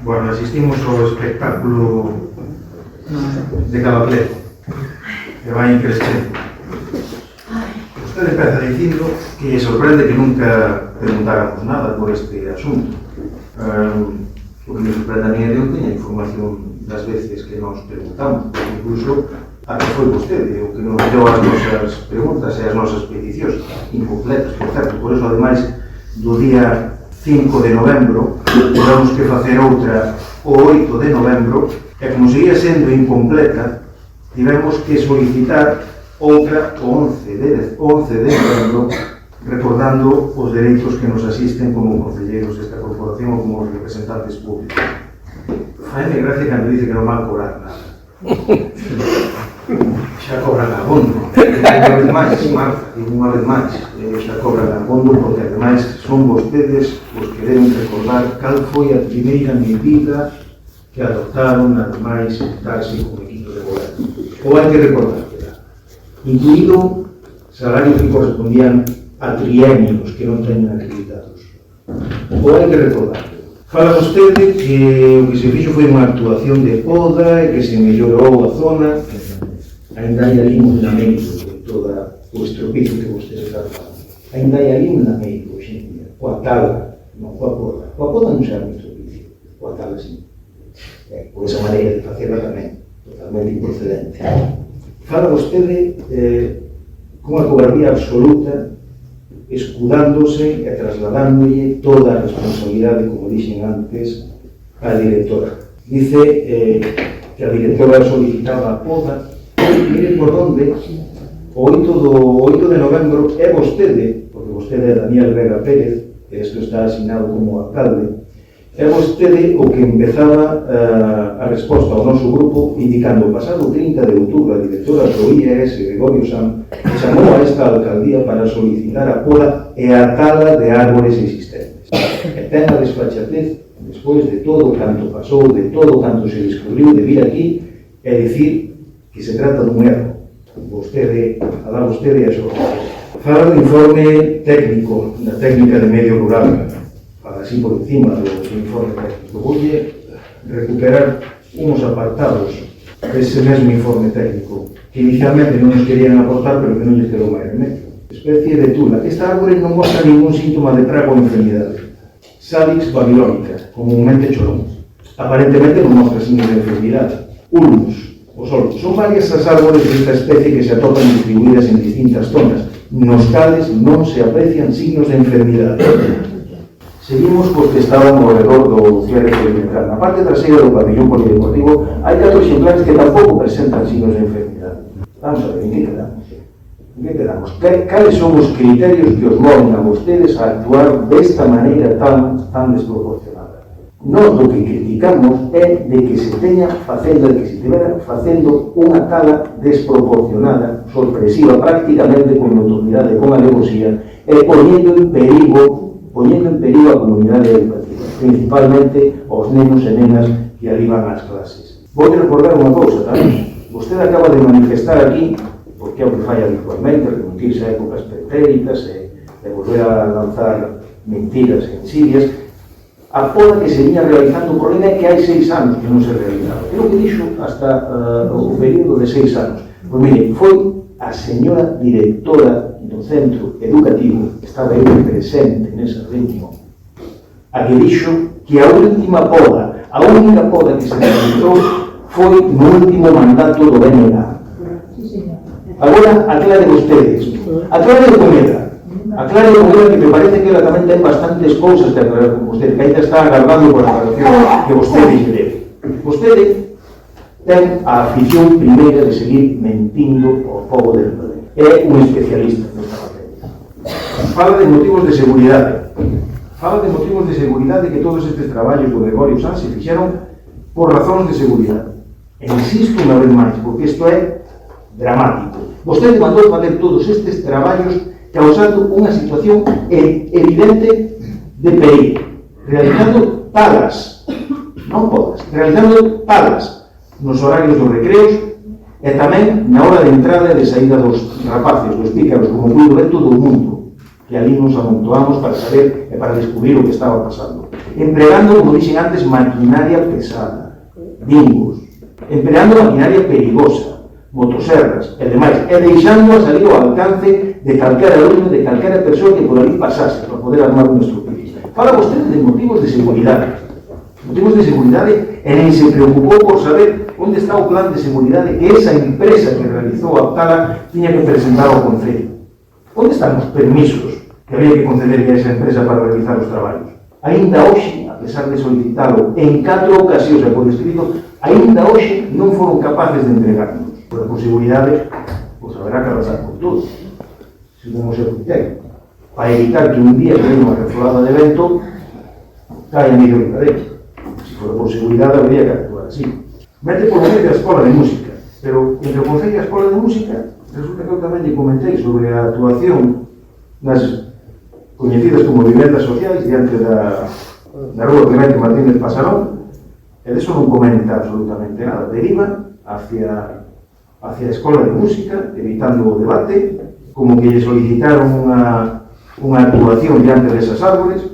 Bueno, asistimos ao espectáculo de Cavacle, que vai crescendo. Usted empeza dicindo que sorprende que nunca preguntáramos nada por este asunto. O que me sorprende a mí é de onde a información das veces que nos preguntamos, incluso a que foi vostede, o que nos deu as nosas preguntas e as nosas peticións incompletas, por certo. Por eso, ademais, do día 5 de novembro, tivemos que facer outra o 8 de novembro, e como seguía sendo incompleta, tivemos que solicitar outra o 11 de novembro, recordando os dereitos que nos asisten como concelleiros desta corporación ou como representantes públicos. Faime gracia cando dice que non van cobrar nada. Xa cobran abondo. Unha vez máis, Marta, e unha vez máis, xa cobran abondo porque ademais son vostedes os que deben recordar cal foi a primeira medida que adoptaron ademais darse como equipo de goberno. Ou hai que recordar, incluído salarios que correspondían a trienios que non teñen acreditados. Ou hai que recordar. Fala vostede que o que se fixo foi unha actuación de poda e que se mellorou a zona. Ainda hai ali un lameiro de toda o estropizo que vostede está falando. Ainda hai ali un lameiro, xente, coa tala, non coa poda. Coa poda non será un estropizo, coa tala sí. Por esa maneira de facerla tamén, totalmente improcedente. Fala vostede con unha cobardía absoluta, escudándose e trasladándolle toda a responsabilidade, como dixen antes, á directora. Dice que a directora solicitaba a poda. Mire por onde, o 8 de novembro, é vostede, porque vostede é Daniel Vega Pérez, e isto está asignado como alcalde, é vostede o que empezaba a resposta ao noso grupo indicando o pasado 30 de outubro a directora do IES, Gregorio Sam, chamou a esta alcaldía para solicitar a poda e a tala de árbores existentes. E ten a desfachatez, despois de todo canto pasou, de todo canto se descubriu, de vir aquí e dicir que se trata dun erro. Vostede, alá vostede a súa. Fala do informe técnico da técnica de medio rural, para así por encima do informe técnico. Voulle recuperar unos apartados dese mesmo informe técnico que inicialmente non nos querían aportar, pero que non lles quedou máis remedio. Especie de tula. Esta árbore non mostra ningún síntoma de praga ou enfermidade. Salix babilónica, comúnmente chorón. Aparentemente non mostra signos de enfermidade. Ulmus. Son varias as árbores desta especie que se atopan distribuídas en distintas zonas, nos cales non se aprecian signos de enfermidade. Seguimos cos que estaban ao redor do cierre perimetral. Na parte traseira do pabillón polideportivo hai 4 exemplares que tampouco presentan signos de enfermidade. Vamos a ver, en que quedamos? En que quedamos? Cales son os criterios que os moven a vostedes a actuar desta maneira tan desproporcionada? Nós do que criticamos é de que se teña facendo, de que se estivera facendo unha tala desproporcionada, sorpresiva, prácticamente con notoriedade, con alevosía, e poñendo en perigo a comunidade educativa, principalmente aos nenos e nenas que ali van ás clases. Vou recordar unha cousa tamén. Vostede acaba de manifestar aquí, porque é o que fai habitualmente, remontirse a épocas pretéritas e volver a lanzar mentiras e insidias. A poda que se viña realizando, o problema é que hai 6 anos que non se realizaba. É o que dixo hasta o período de 6 anos. Pois mire, foi a señora directora do centro educativo, que estaba aí presente nesa reunión, a que dixo que a última poda, a única poda que se realizou foi no último mandato do BNG. Agora, aclare vostedes. Aclare o cometa. Aclare o que me parece que ela tamén ten bastantes cousas que aclarar con vostede, que ainda está agardando por a aclaración que vostede debe. Vostede ten a afición primeira de seguir mentindo ao povo del poder. É un especialista nesta materia. Fala de motivos de seguridade. Fala de motivos de seguridade que todos estes traballos do Gregorio Sanz se fixeron por razóns de seguridade. E insisto unha vez máis, porque isto é dramático. Vostede mandou fazer todos estes traballos causando unha situación evidente de perigo, realizando talas, non podas, realizando talas nos horarios dos recreos e tamén na hora de entrada e de saída dos rapaces, dos pícaros, como puido ver todo o mundo, que ali nos amontoamos para saber e para descubrir o que estaba pasando. empregando, como dixen antes, maquinaria pesada, bingos, empregando maquinaria perigosa, motoserras e demais, e deixando a salir ao alcance de calquera alumno, de calquera persoa que por ali pasase para poder armar un estupidez. Fala vostede de motivos de seguridade. Motivos de seguridade, e nem se preocupou por saber onde está o plan de seguridade que esa empresa que realizou a tala tiña que presentar ao Concello. Onde están os permisos que había que conceder a esa empresa para realizar os traballos? Ainda hoxe, a pesar de solicitalo en 4 ocasións e por escrito, ainda hoxe non foron capaces de entregarnos. Pero por seguridade, pois haberá que arrasar con todo, segundo o seu criterio, para evitar que un día que venga unha reflorada de vento caia medio ribadero. Se for por seguridade, habría que actuar así. Mete por medio a Escola de Música, pero entre o Concello e a Escola de Música, resulta que eu tamén lle comentei sobre a actuación nas coñecidas como vivendas sociais diante da rúa Clemente Martínez Pasarón, e deso non comenta absolutamente nada. Deriva hacia a Escola de Música, evitando o debate, como que lle solicitaron unha actuación diante desas árboles.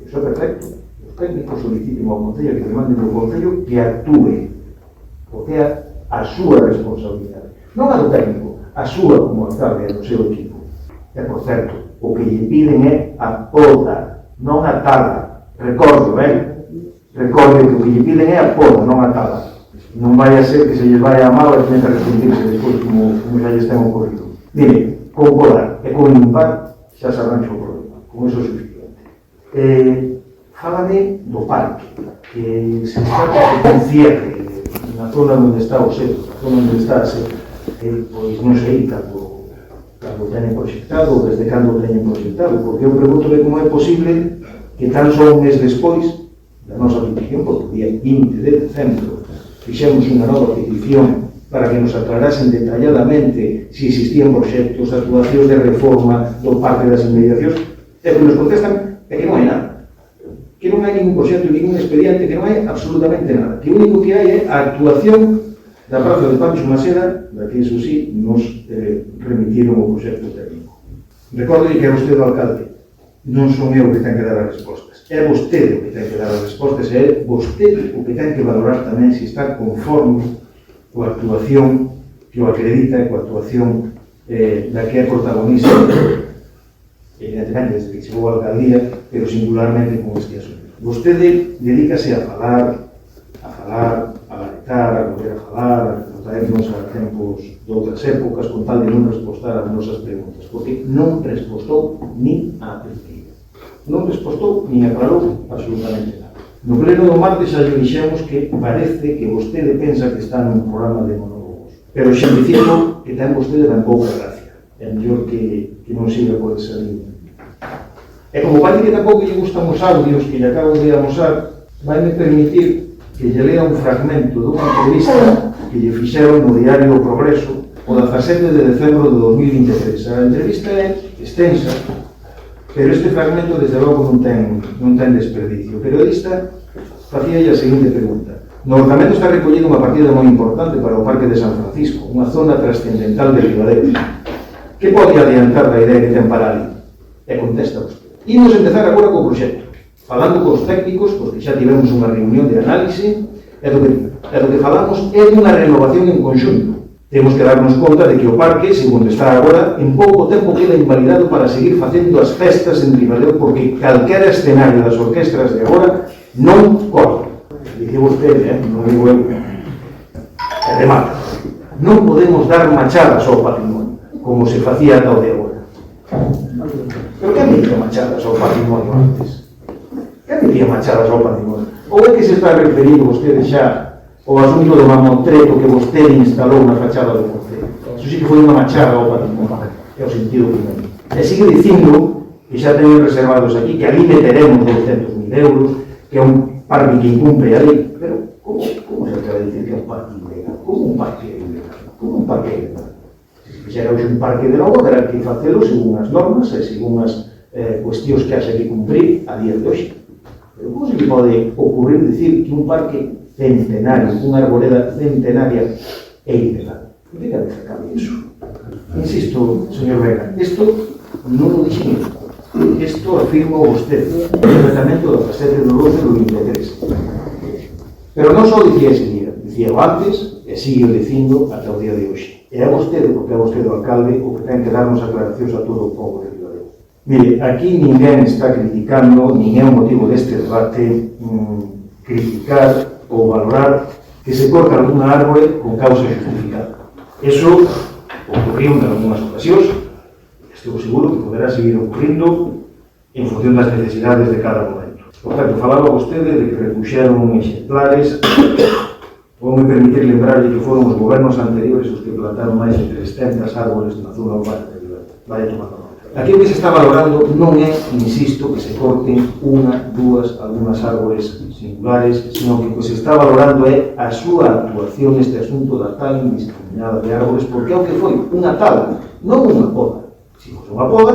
Iso é perfecto. Os técnicos soliciten ao Concello que demanden ao Concello que actúe, porque é a súa responsabilidade. Non a do técnico, a súa como alcalde e do seu equipo. E, por certo, o que lle piden é a poda, non a tala. Recordo, recorde que o que lle piden é a poda, non a tala. Non vai a ser que se lles vai a mal e tenta arrepentirse despois como xa lles ten ocorrido. Mire, con podar e con limpar xa se arranxa o problema, con eso é suficiente. Fálame do parque, que se está con cierre na zona onde está o centro, na zona onde está a ser, pois non sei, cando teñen proxectado, ou desde cando teñen proxectado, porque eu pregunto como é posible que tan só un mes despois da nosa petición, porque o día 20 de decembro fixemos unha nova petición para que nos aclarasen detalladamente se existían proxectos, actuacións de reforma do parque das inmediacións, e que nos contestan que non hai nada, que non hai ningún proxecto, ningún expediente, que non hai absolutamente nada, que o único que hai é a actuación da praza de Pancho Maseda, da que, eso sí, nos remitiron o proxecto técnico. Recordo que é vostede o alcalde, non son eu que ten que dar as respostas. É vostede o que ten que dar as respostas e é vostede o que ten que valorar tamén se está conforme coa actuación que o acredita e coa actuación da que é protagonista, evidentemente, desde que chegou a alcaldía, pero singularmente con este asunto. Vostede dedícase a falar, a baletar, a volver a falar, a traernos a tempos de outras épocas con tal de non respostar as nosas preguntas, porque non respostou nin a primeira. Non respostou nin aclarou absolutamente nada. No pleno do martes xa lle dixemos que parece que vostede pensa que está nun programa de monólogos, pero xa dicindo que ten vostede ben pouca gracia. É mellor que non siga por esa línea. E como parece que tampouco lle gustan os audios que lle acabo de amosar, vai-me permitir que lle lea un fragmento dunha entrevista que lle fixeron no diario O Progreso o 17 de decembro de 2023. A entrevista é extensa, pero este fragmento, desde logo, non ten desperdicio. O periodista facía a seguinte pregunta. No orçamento está recollida unha partida moi importante para o Parque de San Francisco, unha zona trascendental de Ribadeo. Que pode adiantar da idea que ten para ali? E contesta vostede. Imos empezar agora co proxecto, falando cos técnicos, porque xa tivemos unha reunión de análise, e do que falamos é dunha renovación en conxunto. Temos que darnos conta de que o parque, segundo está agora, en pouco tempo queda invalidado para seguir facendo as festas en Ribadeo, porque calquera escenario das orquestras de agora non corre. Dice vostede, non digo eu, e remata. Non podemos dar machadas ao patrimonio, como se facía ata o de agora. Pero que metía machadas ao patrimonio antes? Que metía machadas ao patrimonio? Ou é que se está referindo vostede xa ao asunto do mamotreto que vostede instalou na fachada do Concello? Iso sí que foi unha machada ao patrimonio, é o sentido primeiro. E sigue dicindo que xa teñen reservados aquí, que ali meteremos 200.000 euros, que é un parque que incumpre a lei. Pero como se acaba de dicir que é un parque ilegal? Como un parque ilegal? Como un parque ilegal? Se fixera hoxe un parque de novo, terá que facelo según as normas e según as cuestións que haxa que cumprir a día de hoxe. Pero como se que pode ocurrir dicir que un parque centenario, unha arboleda centenaria é ilegal? ¿De que cabeza cabe iso? Insisto, señor Vega, isto non o dixen eu. Isto afirmo vostede, o decretamento do 17 de 12 do 23. Pero non só dicía ese día, dicía antes e sigue dicindo ata o día de hoxe. E é vostede, porque é vostede o alcalde, o que ten que darnos aclaracións a todo o povo de Ribadeo. Mire, aquí ninguén está criticando, nin é o motivo deste debate, criticar ou valorar que se corta algunha árbore con causa justificada. Eso ocurriu en algunhas ocasións, estou seguro que poderá seguir ocurrindo en función das necesidades de cada momento. Por tanto, falaba vostede de que repuxeron exemplares. Vou me permitir lembrarle que foron os gobernos anteriores os que plantaron máis de 300 árboles na zona urbana de Ribadeo. Vaya tomando nota. Aquí o que se está valorando non é, insisto, que se corten unha, dúas, algunhas árboles singulares, sino que o que se está valorando é a súa actuación neste asunto da tal indiscriminada de árboles, porque é o que foi unha tala, non unha poda. Se fose unha poda,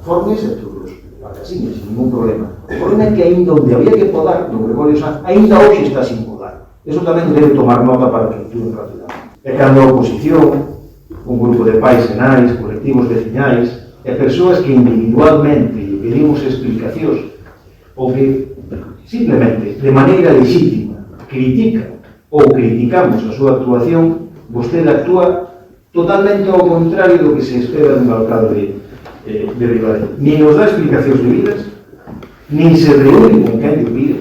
formes e todos vacasiñas, sin ningún problema. O problema é que ainda onde había que podar, no Gregorio Sanz, ainda hoxe está sin podar. Eso tamén debe tomar nota para que actúen rápidamente. E cando a oposición, un grupo de pais e nais, colectivos veciñais, e persoas que individualmente lle pedimos explicacións ou que simplemente, de maneira legítima, critican ou criticamos a súa actuación, vostede actúa totalmente ao contrario do que se espera dun alcalde de Ribadeo. Nin nos dá explicacións debidas, nin se reúne con quen lle pide,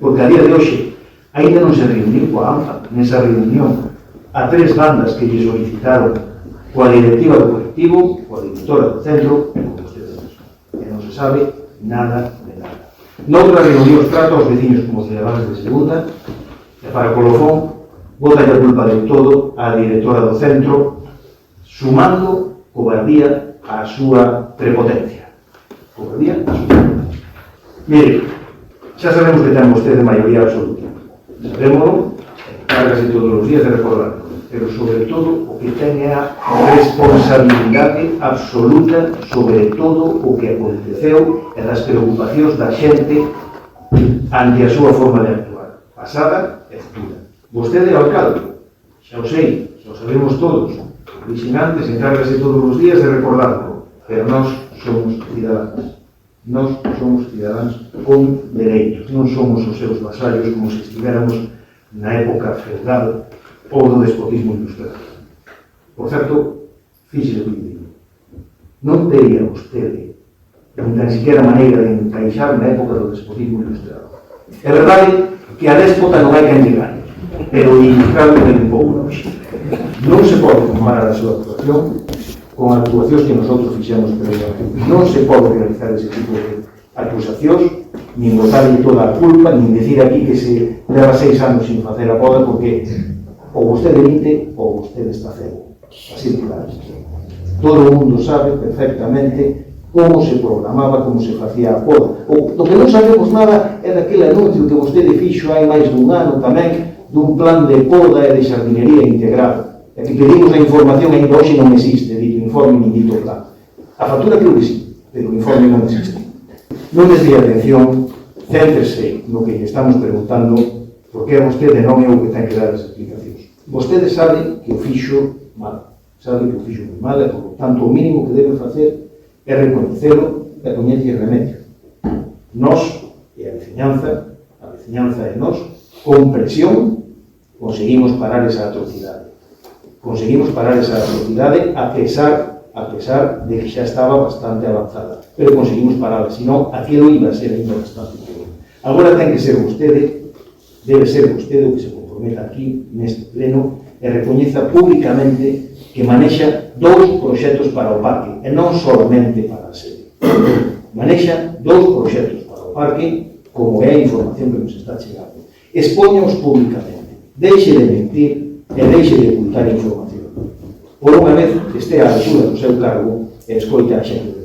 porque a día de hoxe ainda non se reuniu coa ANFA nesa reunión a 3 bandas que lle solicitaron coa directiva do colectivo, coa directora do centro e con vostedes mesmos. E non se sabe nada de nada. Noutras reunións trata aos veciños como cidadáns de segunda e para colofón bota a culpa de todo á directora do centro, sumando cobardía á súa prepotencia. Cobardía á súa prepotencia. Mire, xa sabemos que ten vostede maioría absoluta. Sabémolo, encárgase todos os días de recordarlo, pero sobre todo o que ten é a responsabilidade absoluta sobre todo o que aconteceu e das preocupacións da xente ante a súa forma de actuar, pasada e futura. Vostede é o alcalde, xa o sei, xa o sabemos todos, o vicinantes encárgase todos os días de recordarlo, pero nós somos cidadáns. Nós somos cidadáns con dereitos, non somos os seus vasallos como se estivéramos na época feudal ou do despotismo industrial. Por certo, fíxese o que digo, non teria vostede nin tan siquiera maneira de encaixar na época do despotismo industrial. É verdade que a déspota non hai quen llegar, pero o industrial é un pouco longe. Non se pode comparar a súa actuación con actuacións que nosotros fixemos previamente. Non se pode realizar ese tipo de acusacións, nin botarlle toda a culpa, nin decir aquí que se leva 6 anos sin facer a poda, porque ou vostede minte ou vostede está cego. Así de claro. Todo o mundo sabe perfectamente como se programaba, como se facía a poda. O do que non sabemos nada é daquele anuncio que vostede fixo hai máis dun ano tamén dun plan de poda e de xardinería integrado. E que pedimos a información ainda hoxe non existe, dito informe nin dito plan. A factura creo que sí, pero o informe non existe. Non desvíe a atención, céntrese no que lle estamos preguntando, porque a vostede non é o que ten que dar as explicacións. Vostede sabe que o fixo mal, sabe que o fixo moi mal, e por tanto o mínimo que debe facer é reconhecelo e poñerlle remedio. Nós e a veciñanza e nós, con presión, conseguimos parar esa atrocidade. Conseguimos parar esa atrocidade a pesar de que xa estaba bastante avanzada. Pero conseguimos pararla, senón aquilo iba a ser ainda bastante peor. Agora ten que ser vostede, debe ser vostede o que se comprometa aquí neste pleno e recoñeza públicamente que manexa 2 proxectos para o parque, e non solamente para a sede. Manexa 2 proxectos para o parque, como é a información que nos está chegando. Expóñaos públicamente, deixe de mentir e deixe de ocultar información. Por unha vez, este a altura do seu cargo e escoita a xente.